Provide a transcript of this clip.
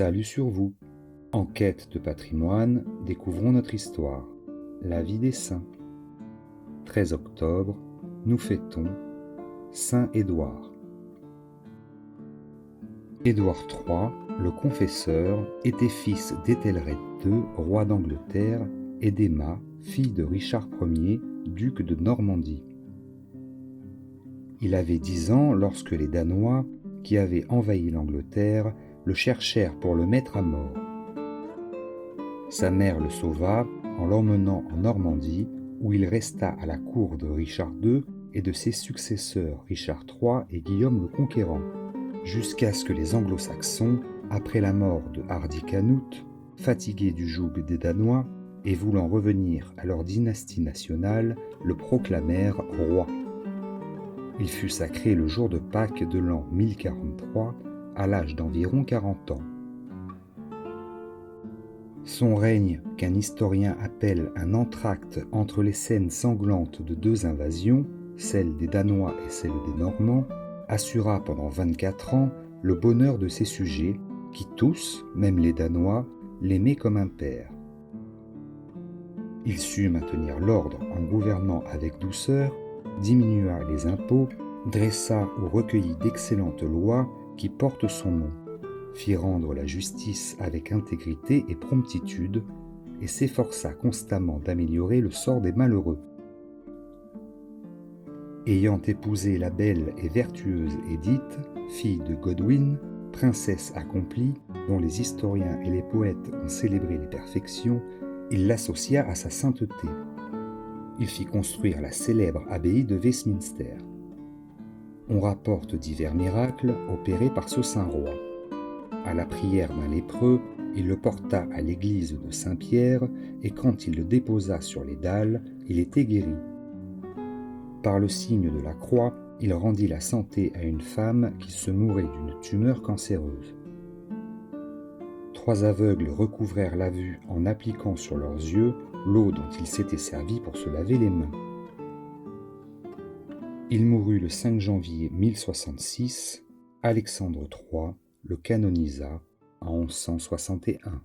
Salut sur vous. En quête de patrimoine, découvrons notre histoire, la vie des saints. 13 octobre, nous fêtons Saint Édouard. Édouard III, le confesseur, était fils d'Éthelred II, roi d'Angleterre, et d'Emma, fille de Richard Ier, duc de Normandie. Il avait 10 ans lorsque les Danois, qui avaient envahi l'Angleterre, le cherchèrent pour le mettre à mort. Sa mère le sauva en l'emmenant en Normandie, où il resta à la cour de Richard II et de ses successeurs Richard III et Guillaume le Conquérant, jusqu'à ce que les Anglo-Saxons, après la mort de Hardicanute, fatigués du joug des Danois et voulant revenir à leur dynastie nationale, le proclamèrent roi. Il fut sacré le jour de Pâques de l'an 1043, à l'âge d'environ 40 ans. Son règne, qu'un historien appelle un entracte entre les scènes sanglantes de 2 invasions, celle des Danois et celle des Normands, assura pendant 24 ans le bonheur de ses sujets, qui tous, même les Danois, l'aimaient comme un père. Il sut maintenir l'ordre en gouvernant avec douceur, diminua les impôts, dressa ou recueillit d'excellentes lois qui portent son nom, fit rendre la justice avec intégrité et promptitude, et s'efforça constamment d'améliorer le sort des malheureux. Ayant épousé la belle et vertueuse Édith, fille de Godwin, princesse accomplie, dont les historiens et les poètes ont célébré les perfections, il l'associa à sa sainteté. Il fit construire la célèbre abbaye de Westminster. On rapporte divers miracles opérés par ce saint roi. À la prière d'un lépreux, il le porta à l'église de Saint-Pierre, et quand il le déposa sur les dalles, il était guéri. Par le signe de la croix, il rendit la santé à une femme qui se mourait d'une tumeur cancéreuse. 3 aveugles recouvrèrent la vue en appliquant sur leurs yeux l'eau dont ils s'étaient servis pour se laver les mains. Il mourut le 5 janvier 1066, Alexandre III le canonisa en 1161.